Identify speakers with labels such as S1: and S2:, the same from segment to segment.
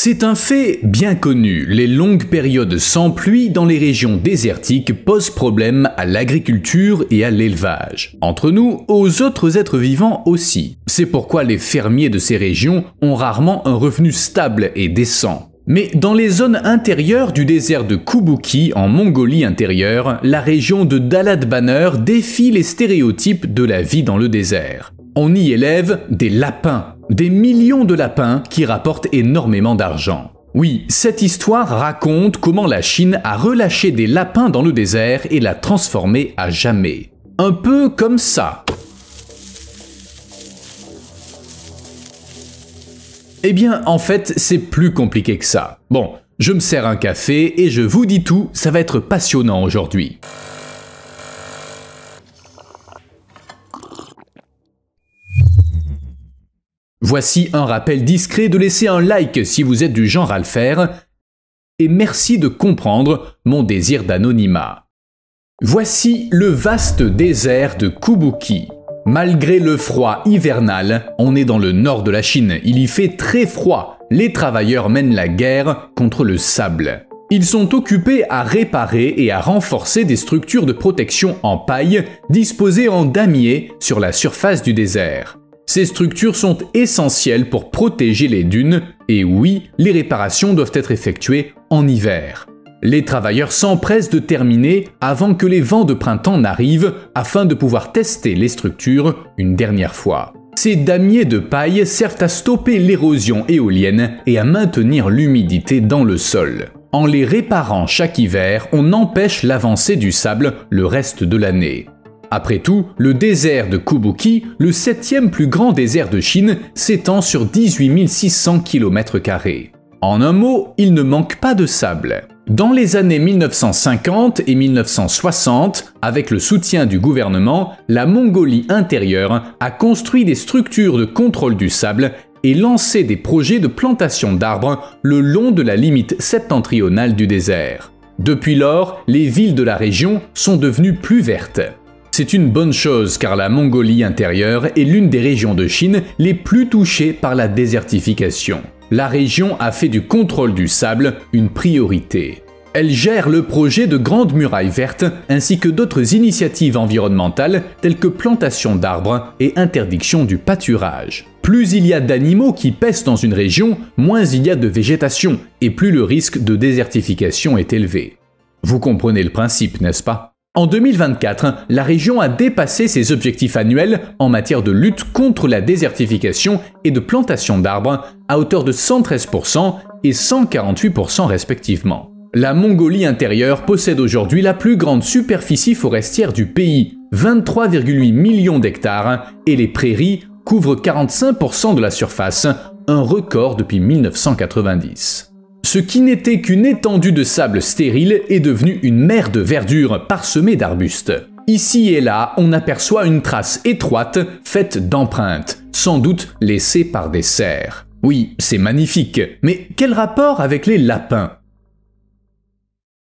S1: C'est un fait bien connu, les longues périodes sans pluie dans les régions désertiques posent problème à l'agriculture et à l'élevage. Entre nous, aux autres êtres vivants aussi. C'est pourquoi les fermiers de ces régions ont rarement un revenu stable et décent. Mais dans les zones intérieures du désert de Kouboki, en Mongolie intérieure, la région de Dalat-Banner défie les stéréotypes de la vie dans le désert. On y élève des lapins. Des millions de lapins qui rapportent énormément d'argent. Oui, cette histoire raconte comment la Chine a relâché des lapins dans le désert et l'a transformé à jamais. Un peu comme ça. Eh bien, en fait, c'est plus compliqué que ça. Bon, je me sers un café et je vous dis tout, ça va être passionnant aujourd'hui. Voici un rappel discret de laisser un like si vous êtes du genre à le faire, et merci de comprendre mon désir d'anonymat. Voici le vaste désert de Kouboki. Malgré le froid hivernal, on est dans le nord de la Chine, il y fait très froid. Les travailleurs mènent la guerre contre le sable. Ils sont occupés à réparer et à renforcer des structures de protection en paille disposées en damier sur la surface du désert. Ces structures sont essentielles pour protéger les dunes, et oui, les réparations doivent être effectuées en hiver. Les travailleurs s'empressent de terminer avant que les vents de printemps n'arrivent afin de pouvoir tester les structures une dernière fois. Ces damiers de paille servent à stopper l'érosion éolienne et à maintenir l'humidité dans le sol. En les réparant chaque hiver, on empêche l'avancée du sable le reste de l'année. Après tout, le désert de Kouboki, le 7e plus grand désert de Chine, s'étend sur 18 600 km². En un mot, il ne manque pas de sable. Dans les années 1950 et 1960, avec le soutien du gouvernement, la Mongolie intérieure a construit des structures de contrôle du sable et lancé des projets de plantation d'arbres le long de la limite septentrionale du désert. Depuis lors, les villes de la région sont devenues plus vertes. C'est une bonne chose car la Mongolie intérieure est l'une des régions de Chine les plus touchées par la désertification. La région a fait du contrôle du sable une priorité. Elle gère le projet de Grande Muraille Verte ainsi que d'autres initiatives environnementales telles que plantation d'arbres et interdiction du pâturage. Plus il y a d'animaux qui pèsent dans une région, moins il y a de végétation et plus le risque de désertification est élevé. Vous comprenez le principe, n'est-ce pas ? En 2024, la région a dépassé ses objectifs annuels en matière de lutte contre la désertification et de plantation d'arbres à hauteur de 113% et 148% respectivement. La Mongolie intérieure possède aujourd'hui la plus grande superficie forestière du pays, 23,8 millions d'hectares, et les prairies couvrent 45% de la surface, un record depuis 1990. Ce qui n'était qu'une étendue de sable stérile est devenu une mer de verdure parsemée d'arbustes. Ici et là, on aperçoit une trace étroite faite d'empreintes, sans doute laissées par des cerfs. Oui, c'est magnifique, mais quel rapport avec les lapins ?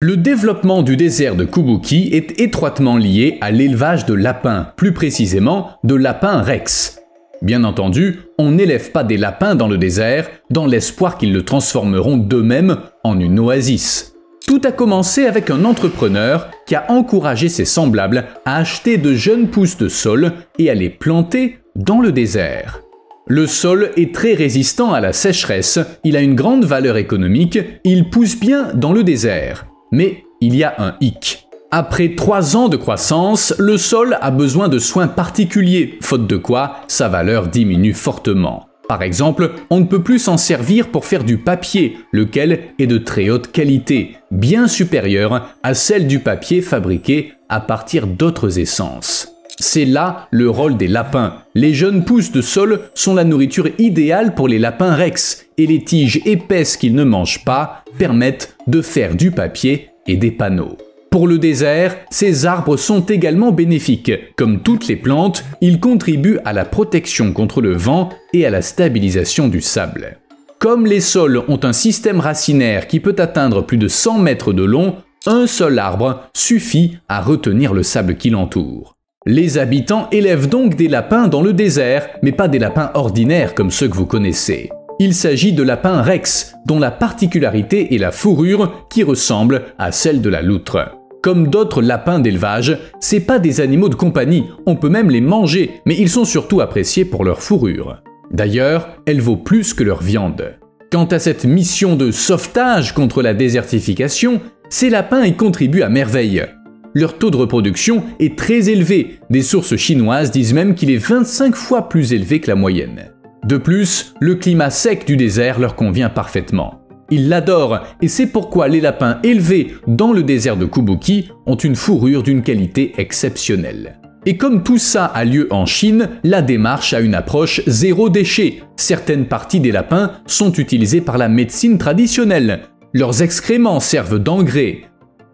S1: Le développement du désert de Kouboki est étroitement lié à l'élevage de lapins, plus précisément de lapins rex. Bien entendu, on n'élève pas des lapins dans le désert dans l'espoir qu'ils le transformeront d'eux-mêmes en une oasis. Tout a commencé avec un entrepreneur qui a encouragé ses semblables à acheter de jeunes pousses de saule et à les planter dans le désert. Le saule est très résistant à la sécheresse, il a une grande valeur économique, il pousse bien dans le désert. Mais il y a un hic. Après 3 ans de croissance, le sol a besoin de soins particuliers, faute de quoi sa valeur diminue fortement. Par exemple, on ne peut plus s'en servir pour faire du papier, lequel est de très haute qualité, bien supérieure à celle du papier fabriqué à partir d'autres essences. C'est là le rôle des lapins. Les jeunes pousses de saule sont la nourriture idéale pour les lapins rex, et les tiges épaisses qu'ils ne mangent pas permettent de faire du papier et des panneaux. Pour le désert, ces arbres sont également bénéfiques. Comme toutes les plantes, ils contribuent à la protection contre le vent et à la stabilisation du sable. Comme les saules ont un système racinaire qui peut atteindre plus de 100 mètres de long, un seul arbre suffit à retenir le sable qui l'entoure. Les habitants élèvent donc des lapins dans le désert, mais pas des lapins ordinaires comme ceux que vous connaissez. Il s'agit de lapins rex, dont la particularité est la fourrure qui ressemble à celle de la loutre. Comme d'autres lapins d'élevage, c'est pas des animaux de compagnie, on peut même les manger, mais ils sont surtout appréciés pour leur fourrure. D'ailleurs, elle vaut plus que leur viande. Quant à cette mission de sauvetage contre la désertification, ces lapins y contribuent à merveille. Leur taux de reproduction est très élevé, des sources chinoises disent même qu'il est 25 fois plus élevé que la moyenne. De plus, le climat sec du désert leur convient parfaitement. Ils l'adorent et c'est pourquoi les lapins élevés dans le désert de Kubuki ont une fourrure d'une qualité exceptionnelle. Et comme tout ça a lieu en Chine, la démarche a une approche zéro déchet. Certaines parties des lapins sont utilisées par la médecine traditionnelle. Leurs excréments servent d'engrais,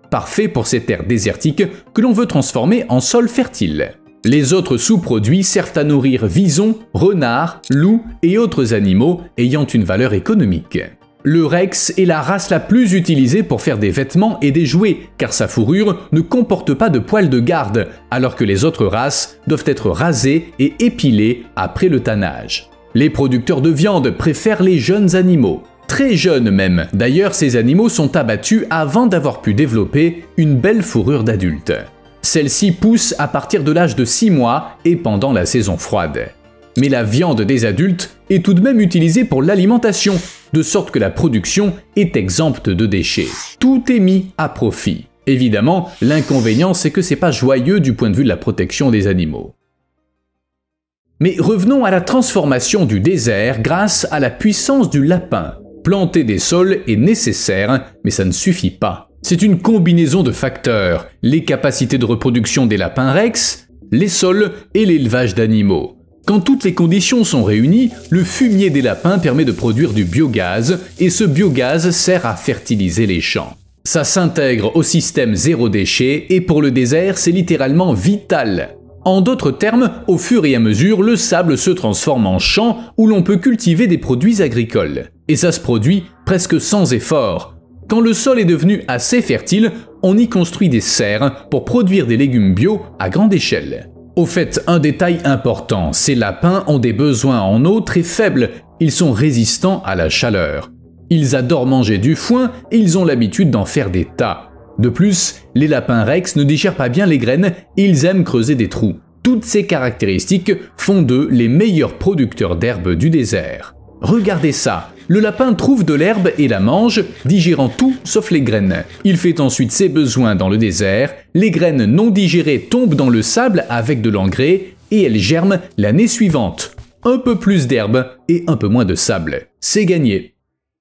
S1: parfait pour ces terres désertiques que l'on veut transformer en sol fertile. Les autres sous-produits servent à nourrir visons, renards, loups et autres animaux ayant une valeur économique. Le rex est la race la plus utilisée pour faire des vêtements et des jouets, car sa fourrure ne comporte pas de poils de garde, alors que les autres races doivent être rasées et épilées après le tannage. Les producteurs de viande préfèrent les jeunes animaux. Très jeunes même, d'ailleurs ces animaux sont abattus avant d'avoir pu développer une belle fourrure d'adulte. Celle-ci pousse à partir de l'âge de 6 mois et pendant la saison froide. Mais la viande des adultes est tout de même utilisée pour l'alimentation, de sorte que la production est exempte de déchets. Tout est mis à profit. Évidemment, l'inconvénient c'est que c'est pas joyeux du point de vue de la protection des animaux. Mais revenons à la transformation du désert grâce à la puissance du lapin. Planter des sols est nécessaire, mais ça ne suffit pas. C'est une combinaison de facteurs, les capacités de reproduction des lapins rex, les sols et l'élevage d'animaux. Quand toutes les conditions sont réunies, le fumier des lapins permet de produire du biogaz, et ce biogaz sert à fertiliser les champs. Ça s'intègre au système zéro déchet, et pour le désert, c'est littéralement vital. En d'autres termes, au fur et à mesure, le sable se transforme en champ où l'on peut cultiver des produits agricoles. Et ça se produit presque sans effort. Quand le sol est devenu assez fertile, on y construit des serres pour produire des légumes bio à grande échelle. Au fait, un détail important, ces lapins ont des besoins en eau très faibles, ils sont résistants à la chaleur. Ils adorent manger du foin et ils ont l'habitude d'en faire des tas. De plus, les lapins rex ne digèrent pas bien les graines et ils aiment creuser des trous. Toutes ces caractéristiques font d'eux les meilleurs producteurs d'herbe du désert. Regardez ça, le lapin trouve de l'herbe et la mange, digérant tout sauf les graines. Il fait ensuite ses besoins dans le désert, les graines non digérées tombent dans le sable avec de l'engrais et elles germent l'année suivante. Un peu plus d'herbe et un peu moins de sable. C'est gagné.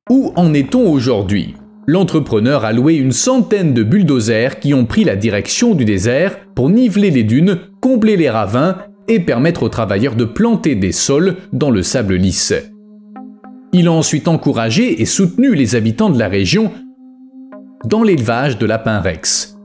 S1: Où en est-on aujourd'hui ? L'entrepreneur a loué une centaine de bulldozers qui ont pris la direction du désert pour niveler les dunes, combler les ravins et permettre aux travailleurs de planter des sols dans le sable lisse. Il a ensuite encouragé et soutenu les habitants de la région dans l'élevage de lapins rex.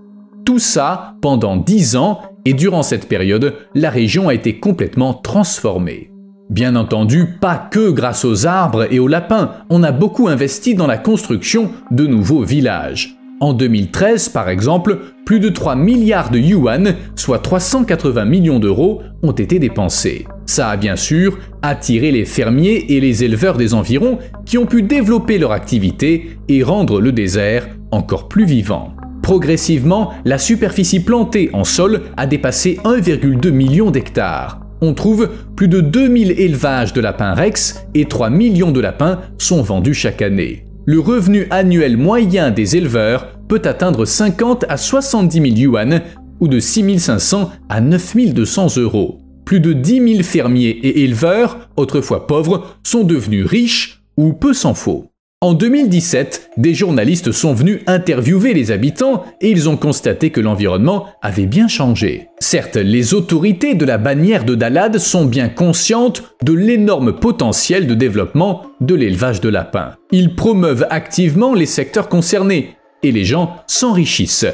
S1: Tout ça pendant 10 ans et durant cette période, la région a été complètement transformée. Bien entendu, pas que grâce aux arbres et aux lapins, on a beaucoup investi dans la construction de nouveaux villages. En 2013, par exemple, plus de 3 milliards de yuan, soit 380 millions d'euros, ont été dépensés. Ça a bien sûr attiré les fermiers et les éleveurs des environs qui ont pu développer leur activité et rendre le désert encore plus vivant. Progressivement, la superficie plantée en sol a dépassé 1,2 million d'hectares. On trouve plus de 2000 élevages de lapins rex et 3 millions de lapins sont vendus chaque année. Le revenu annuel moyen des éleveurs peut atteindre 50 à 70 000 yuan ou de 6 500 à 9 200 euros. Plus de 10 000 fermiers et éleveurs, autrefois pauvres, sont devenus riches ou peu s'en faut. En 2017, des journalistes sont venus interviewer les habitants et ils ont constaté que l'environnement avait bien changé. Certes, les autorités de la bannière de Dalat sont bien conscientes de l'énorme potentiel de développement de l'élevage de lapins. Ils promeuvent activement les secteurs concernés et les gens s'enrichissent.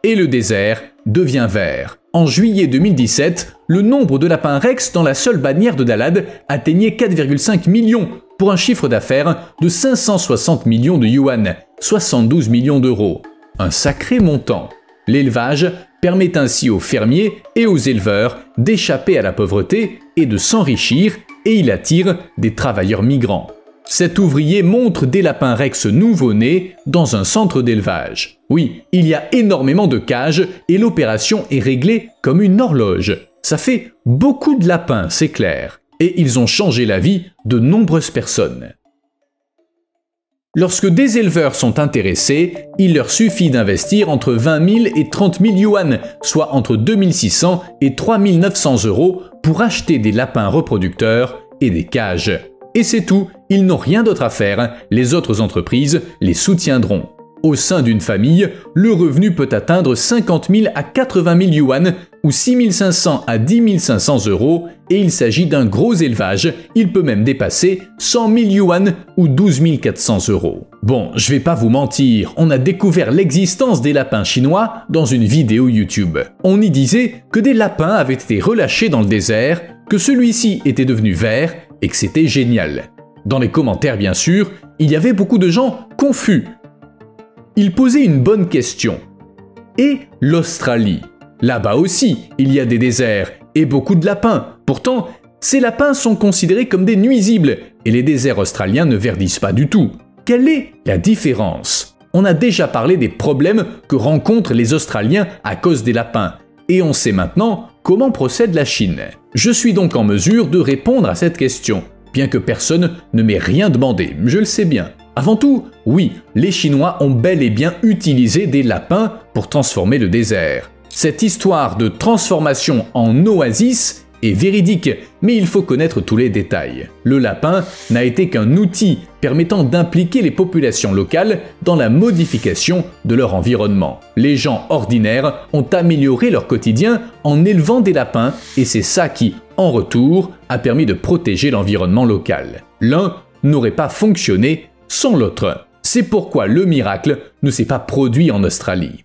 S1: Et le désert devient vert. En juillet 2017, le nombre de lapins rex dans la seule bannière de Dalat atteignait 4,5 millions pour un chiffre d'affaires de 560 millions de yuan, 72 millions d'euros. Un sacré montant. L'élevage permet ainsi aux fermiers et aux éleveurs d'échapper à la pauvreté et de s'enrichir, et il attire des travailleurs migrants. Cet ouvrier montre des lapins rex nouveau-nés dans un centre d'élevage. Oui, il y a énormément de cages et l'opération est réglée comme une horloge. Ça fait beaucoup de lapins, c'est clair. Et ils ont changé la vie de nombreuses personnes. Lorsque des éleveurs sont intéressés, il leur suffit d'investir entre 20 000 et 30 000 yuan, soit entre 2 600 et 3 900 euros pour acheter des lapins reproducteurs et des cages. Et c'est tout, ils n'ont rien d'autre à faire, les autres entreprises les soutiendront. Au sein d'une famille, le revenu peut atteindre 50 000 à 80 000 yuan ou 6 500 à 10 500 euros et il s'agit d'un gros élevage, il peut même dépasser 100 000 yuan ou 12 400 euros. Bon, je vais pas vous mentir, on a découvert l'existence des lapins chinois dans une vidéo YouTube. On y disait que des lapins avaient été relâchés dans le désert, que celui-ci était devenu vert et que c'était génial. Dans les commentaires bien sûr, il y avait beaucoup de gens confus. Ils posaient une bonne question. Et l'Australie? Là-bas aussi, il y a des déserts et beaucoup de lapins. Pourtant, ces lapins sont considérés comme des nuisibles et les déserts australiens ne verdissent pas du tout. Quelle est la différence? On a déjà parlé des problèmes que rencontrent les Australiens à cause des lapins. Et on sait maintenant comment procède la Chine. Je suis donc en mesure de répondre à cette question, bien que personne ne m'ait rien demandé, je le sais bien. Avant tout, oui, les Chinois ont bel et bien utilisé des lapins pour transformer le désert. Cette histoire de transformation en oasis est véridique, mais il faut connaître tous les détails. Le lapin n'a été qu'un outil permettant d'impliquer les populations locales dans la modification de leur environnement. Les gens ordinaires ont amélioré leur quotidien en élevant des lapins et c'est ça qui, en retour, a permis de protéger l'environnement local. L'un n'aurait pas fonctionné sans l'autre. C'est pourquoi le miracle ne s'est pas produit en Australie.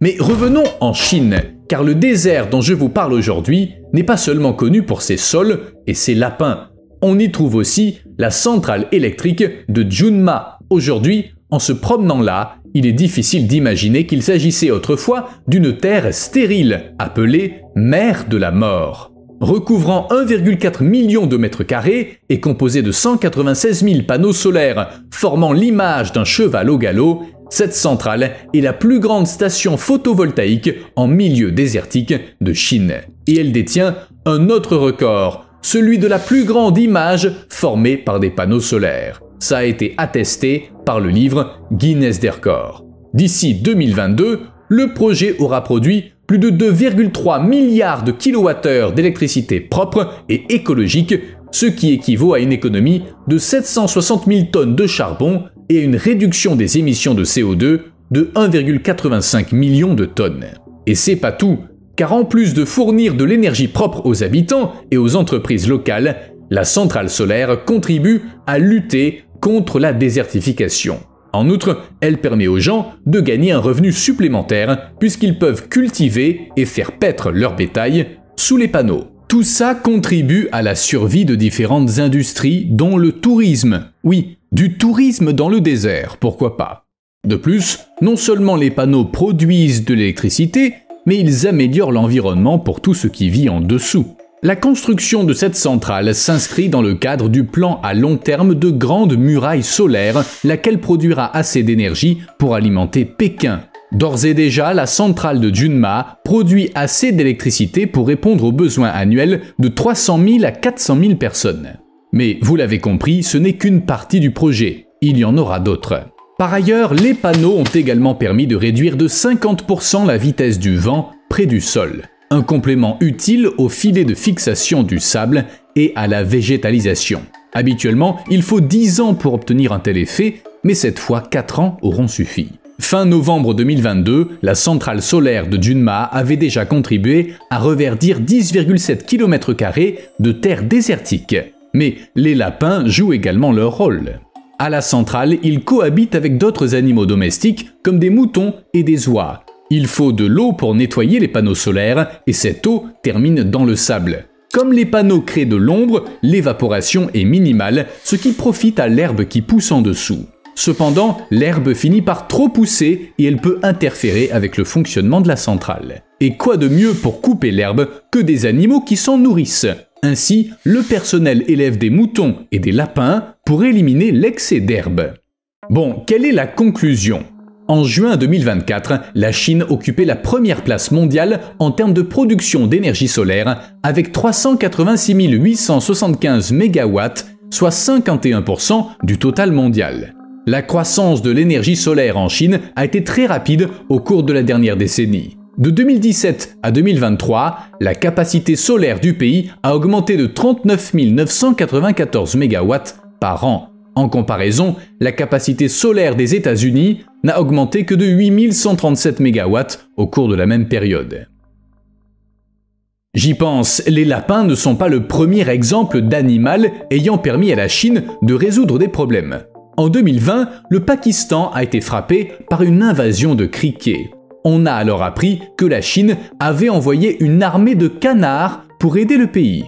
S1: Mais revenons en Chine, car le désert dont je vous parle aujourd'hui n'est pas seulement connu pour ses sols et ses lapins. On y trouve aussi la centrale électrique de Junma. Aujourd'hui, en se promenant là, il est difficile d'imaginer qu'il s'agissait autrefois d'une terre stérile, appelée mer de la mort. Recouvrant 1,4 million de mètres carrés et composée de 196 000 panneaux solaires formant l'image d'un cheval au galop, cette centrale est la plus grande station photovoltaïque en milieu désertique de Chine. Et elle détient un autre record, celui de la plus grande image formée par des panneaux solaires. Ça a été attesté par le livre Guinness des records. D'ici 2022, le projet aura produit plus de 2,3 milliards de kilowattheures d'électricité propre et écologique, ce qui équivaut à une économie de 760 000 tonnes de charbon et à une réduction des émissions de CO2 de 1,85 million de tonnes. Et c'est pas tout, car en plus de fournir de l'énergie propre aux habitants et aux entreprises locales, la centrale solaire contribue à lutter contre la désertification. En outre, elle permet aux gens de gagner un revenu supplémentaire puisqu'ils peuvent cultiver et faire paître leur bétail sous les panneaux. Tout ça contribue à la survie de différentes industries dont le tourisme. Oui, du tourisme dans le désert, pourquoi pas. De plus, non seulement les panneaux produisent de l'électricité, mais ils améliorent l'environnement pour tout ce qui vit en dessous. La construction de cette centrale s'inscrit dans le cadre du plan à long terme de grandes murailles solaires, laquelle produira assez d'énergie pour alimenter Pékin. D'ores et déjà, la centrale de Junma produit assez d'électricité pour répondre aux besoins annuels de 300 000 à 400 000 personnes. Mais vous l'avez compris, ce n'est qu'une partie du projet. Il y en aura d'autres. Par ailleurs, les panneaux ont également permis de réduire de 50% la vitesse du vent près du sol. Un complément utile au filet de fixation du sable et à la végétalisation. Habituellement, il faut 10 ans pour obtenir un tel effet, mais cette fois 4 ans auront suffi. Fin novembre 2022, la centrale solaire de Junma avait déjà contribué à reverdir 10,7 km² de terre désertique. Mais les lapins jouent également leur rôle. À la centrale, ils cohabitent avec d'autres animaux domestiques comme des moutons et des oies. Il faut de l'eau pour nettoyer les panneaux solaires et cette eau termine dans le sable. Comme les panneaux créent de l'ombre, l'évaporation est minimale, ce qui profite à l'herbe qui pousse en dessous. Cependant, l'herbe finit par trop pousser et elle peut interférer avec le fonctionnement de la centrale. Et quoi de mieux pour couper l'herbe que des animaux qui s'en nourrissent? Ainsi, le personnel élève des moutons et des lapins pour éliminer l'excès d'herbe. Bon, quelle est la conclusion ? En juin 2024, la Chine occupait la première place mondiale en termes de production d'énergie solaire avec 386 875 MW, soit 51% du total mondial. La croissance de l'énergie solaire en Chine a été très rapide au cours de la dernière décennie. De 2017 à 2023, la capacité solaire du pays a augmenté de 39 994 MW par an. En comparaison, la capacité solaire des États-Unis n'a augmenté que de 8 137 MW au cours de la même période. J'y pense, les lapins ne sont pas le premier exemple d'animal ayant permis à la Chine de résoudre des problèmes. En 2020, le Pakistan a été frappé par une invasion de criquets. On a alors appris que la Chine avait envoyé une armée de canards pour aider le pays.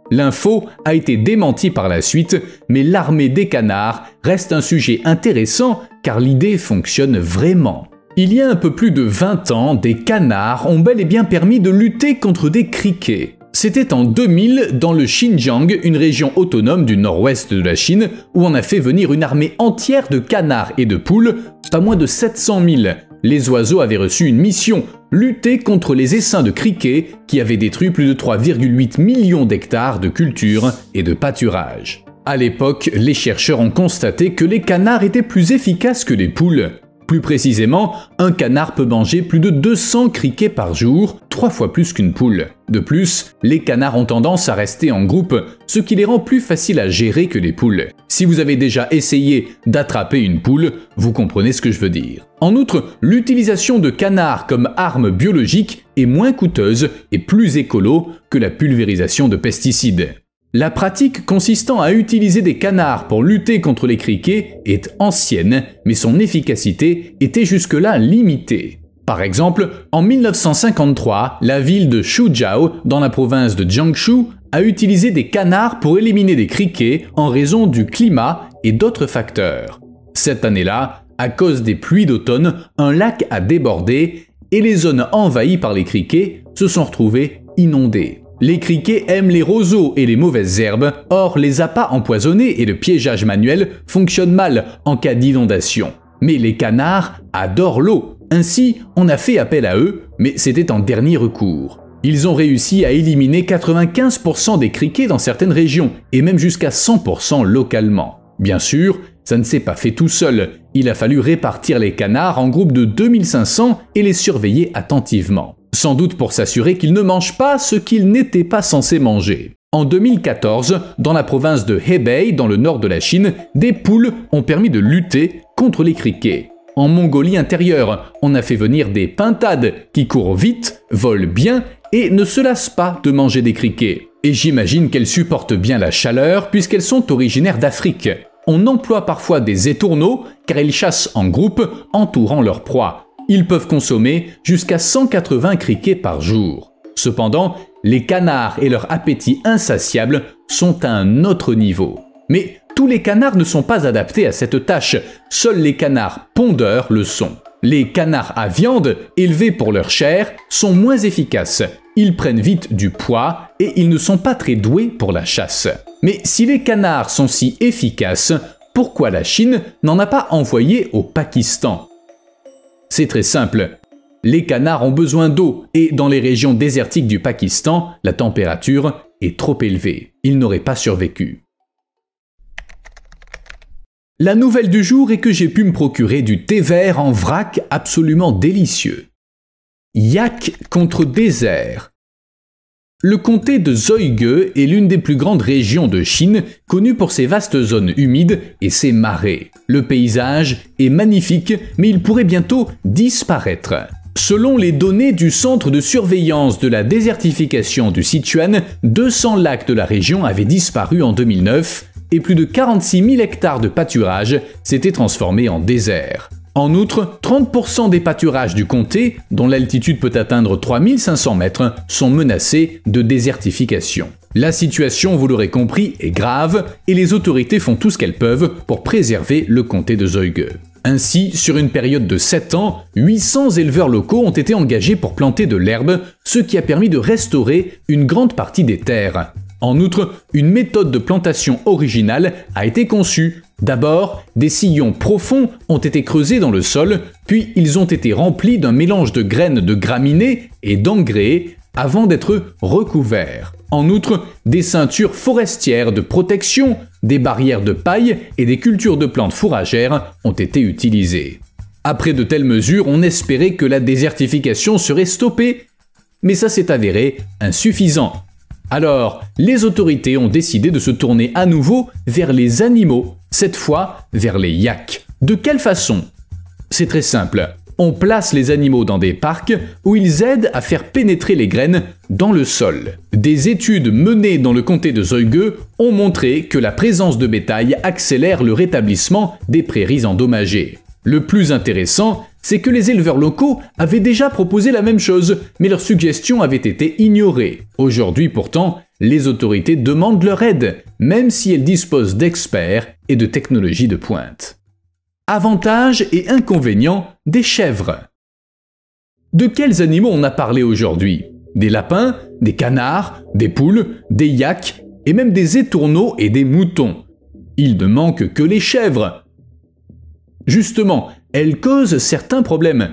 S1: L'info a été démentie par la suite, mais l'armée des canards reste un sujet intéressant car l'idée fonctionne vraiment. Il y a un peu plus de 20 ans, des canards ont bel et bien permis de lutter contre des criquets. C'était en 2000 dans le Xinjiang, une région autonome du nord-ouest de la Chine, où on a fait venir une armée entière de canards et de poules, pas moins de 700 000. Les oiseaux avaient reçu une mission, lutter contre les essaims de criquets qui avaient détruit plus de 3,8 millions d'hectares de cultures et de pâturages. À l'époque, les chercheurs ont constaté que les canards étaient plus efficaces que les poules. Plus précisément, un canard peut manger plus de 200 criquets par jour, 3 fois plus qu'une poule. De plus, les canards ont tendance à rester en groupe, ce qui les rend plus faciles à gérer que les poules. Si vous avez déjà essayé d'attraper une poule, vous comprenez ce que je veux dire. En outre, l'utilisation de canards comme arme biologique est moins coûteuse et plus écolo que la pulvérisation de pesticides. La pratique consistant à utiliser des canards pour lutter contre les criquets est ancienne, mais son efficacité était jusque-là limitée. Par exemple, en 1953, la ville de Suzhou, dans la province de Jiangsu, a utilisé des canards pour éliminer des criquets en raison du climat et d'autres facteurs. Cette année-là, à cause des pluies d'automne, un lac a débordé et les zones envahies par les criquets se sont retrouvées inondées. Les criquets aiment les roseaux et les mauvaises herbes, or les appâts empoisonnés et le piégeage manuel fonctionnent mal en cas d'inondation. Mais les canards adorent l'eau. Ainsi, on a fait appel à eux, mais c'était en dernier recours. Ils ont réussi à éliminer 95% des criquets dans certaines régions, et même jusqu'à 100% localement. Bien sûr, ça ne s'est pas fait tout seul. Il a fallu répartir les canards en groupes de 2500 et les surveiller attentivement. Sans doute pour s'assurer qu'ils ne mangent pas ce qu'ils n'étaient pas censés manger. En 2014, dans la province de Hebei, dans le nord de la Chine, des poules ont permis de lutter contre les criquets. En Mongolie intérieure, on a fait venir des pintades qui courent vite, volent bien et ne se lassent pas de manger des criquets. Et j'imagine qu'elles supportent bien la chaleur puisqu'elles sont originaires d'Afrique. On emploie parfois des étourneaux car elles chassent en groupe entourant leur proie. Ils peuvent consommer jusqu'à 180 criquets par jour. Cependant, les canards et leur appétit insatiable sont à un autre niveau. Mais tous les canards ne sont pas adaptés à cette tâche, seuls les canards pondeurs le sont. Les canards à viande, élevés pour leur chair, sont moins efficaces. Ils prennent vite du poids et ils ne sont pas très doués pour la chasse. Mais si les canards sont si efficaces, pourquoi la Chine n'en a pas envoyé au Pakistan ? C'est très simple. Les canards ont besoin d'eau et dans les régions désertiques du Pakistan, la température est trop élevée. Ils n'auraient pas survécu. La nouvelle du jour est que j'ai pu me procurer du thé vert en vrac absolument délicieux. Yak contre désert. Le comté de Zhuge est l'une des plus grandes régions de Chine, connue pour ses vastes zones humides et ses marais. Le paysage est magnifique, mais il pourrait bientôt disparaître. Selon les données du Centre de surveillance de la désertification du Sichuan, 200 lacs de la région avaient disparu en 2009 et plus de 46 000 hectares de pâturage s'étaient transformés en désert. En outre, 30% des pâturages du comté, dont l'altitude peut atteindre 3500 mètres, sont menacés de désertification. La situation, vous l'aurez compris, est grave et les autorités font tout ce qu'elles peuvent pour préserver le comté de Zhuge. Ainsi, sur une période de 7 ans, 800 éleveurs locaux ont été engagés pour planter de l'herbe, ce qui a permis de restaurer une grande partie des terres. En outre, une méthode de plantation originale a été conçue. D'abord, des sillons profonds ont été creusés dans le sol, puis ils ont été remplis d'un mélange de graines de graminées et d'engrais avant d'être recouverts. En outre, des ceintures forestières de protection, des barrières de paille et des cultures de plantes fourragères ont été utilisées. Après de telles mesures, on espérait que la désertification serait stoppée, mais ça s'est avéré insuffisant. Alors, les autorités ont décidé de se tourner à nouveau vers les animaux, cette fois vers les yaks. De quelle façon? C'est très simple. On place les animaux dans des parcs où ils aident à faire pénétrer les graines dans le sol. Des études menées dans le comté de Zeuge ont montré que la présence de bétail accélère le rétablissement des prairies endommagées. Le plus intéressant, c'est que les éleveurs locaux avaient déjà proposé la même chose, mais leurs suggestions avaient été ignorées. Aujourd'hui pourtant, les autorités demandent leur aide, même si elles disposent d'experts et de technologies de pointe. Avantages et inconvénients des chèvres. De quels animaux on a parlé aujourd'hui? Des lapins, des canards, des poules, des yaks et même des étourneaux et des moutons. Il ne manque que les chèvres. Justement, elles causent certains problèmes,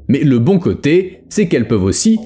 S1: mais le bon côté, c'est qu'elles peuvent aussi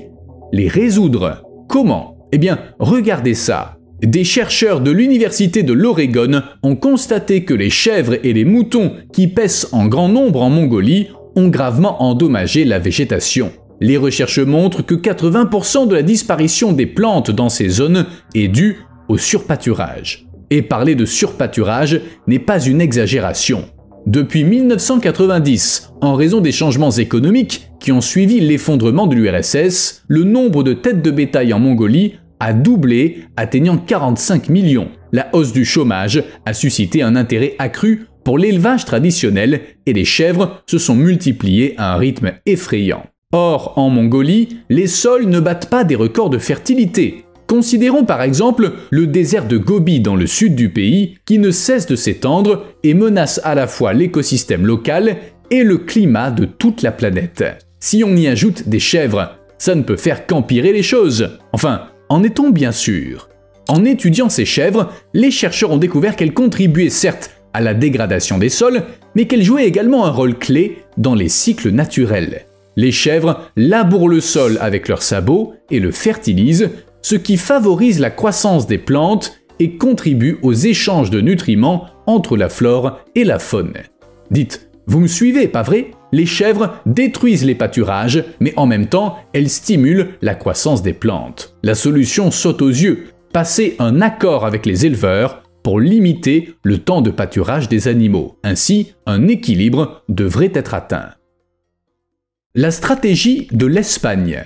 S1: les résoudre. Comment? Eh bien, regardez ça. Des chercheurs de l'Université de l'Oregon ont constaté que les chèvres et les moutons qui paissent en grand nombre en Mongolie ont gravement endommagé la végétation. Les recherches montrent que 80% de la disparition des plantes dans ces zones est due au surpâturage. Et parler de surpâturage n'est pas une exagération. Depuis 1990, en raison des changements économiques qui ont suivi l'effondrement de l'URSS, le nombre de têtes de bétail en Mongolie a doublé, atteignant 45 millions. La hausse du chômage a suscité un intérêt accru pour l'élevage traditionnel et les chèvres se sont multipliées à un rythme effrayant. Or, en Mongolie, les sols ne battent pas des records de fertilité. Considérons par exemple le désert de Gobi dans le sud du pays qui ne cesse de s'étendre et menace à la fois l'écosystème local et le climat de toute la planète. Si on y ajoute des chèvres, ça ne peut faire qu'empirer les choses. Enfin, en est-on bien sûr? En étudiant ces chèvres, les chercheurs ont découvert qu'elles contribuaient certes à la dégradation des sols, mais qu'elles jouaient également un rôle clé dans les cycles naturels. Les chèvres labourent le sol avec leurs sabots et le fertilisent, ce qui favorise la croissance des plantes et contribue aux échanges de nutriments entre la flore et la faune. Dites, vous me suivez, pas vrai? Les chèvres détruisent les pâturages, mais en même temps, elles stimulent la croissance des plantes. La solution saute aux yeux, passer un accord avec les éleveurs pour limiter le temps de pâturage des animaux. Ainsi, un équilibre devrait être atteint. La stratégie de l'Espagne.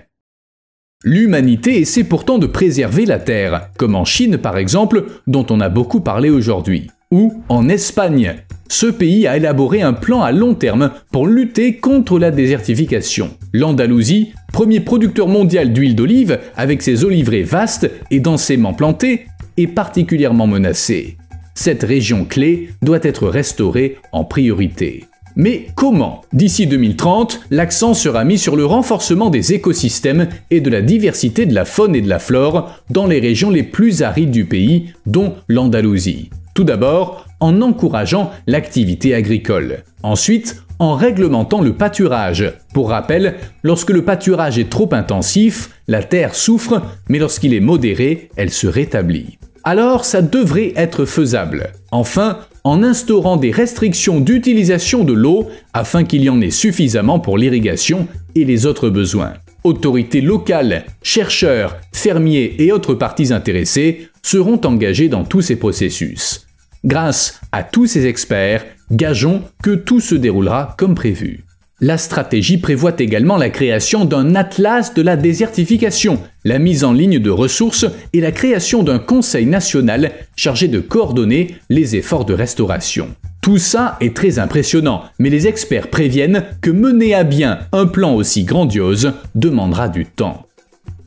S1: L'humanité essaie pourtant de préserver la Terre, comme en Chine par exemple, dont on a beaucoup parlé aujourd'hui. Ou en Espagne. Ce pays a élaboré un plan à long terme pour lutter contre la désertification. L'Andalousie, premier producteur mondial d'huile d'olive, avec ses oliveraies vastes et densément plantées, est particulièrement menacée. Cette région clé doit être restaurée en priorité. Mais comment? D'ici 2030, l'accent sera mis sur le renforcement des écosystèmes et de la diversité de la faune et de la flore dans les régions les plus arides du pays, dont l'Andalousie. Tout d'abord, en encourageant l'activité agricole. Ensuite, en réglementant le pâturage. Pour rappel, lorsque le pâturage est trop intensif, la terre souffre, mais lorsqu'il est modéré, elle se rétablit. Alors, ça devrait être faisable. Enfin, en instaurant des restrictions d'utilisation de l'eau afin qu'il y en ait suffisamment pour l'irrigation et les autres besoins. Autorités locales, chercheurs, fermiers et autres parties intéressées seront engagés dans tous ces processus. Grâce à tous ces experts, gageons que tout se déroulera comme prévu. La stratégie prévoit également la création d'un atlas de la désertification, la mise en ligne de ressources et la création d'un conseil national chargé de coordonner les efforts de restauration. Tout ça est très impressionnant, mais les experts préviennent que mener à bien un plan aussi grandiose demandera du temps.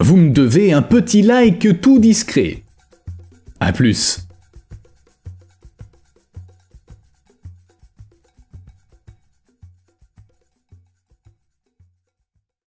S1: Vous me devez un petit like tout discret. À plus.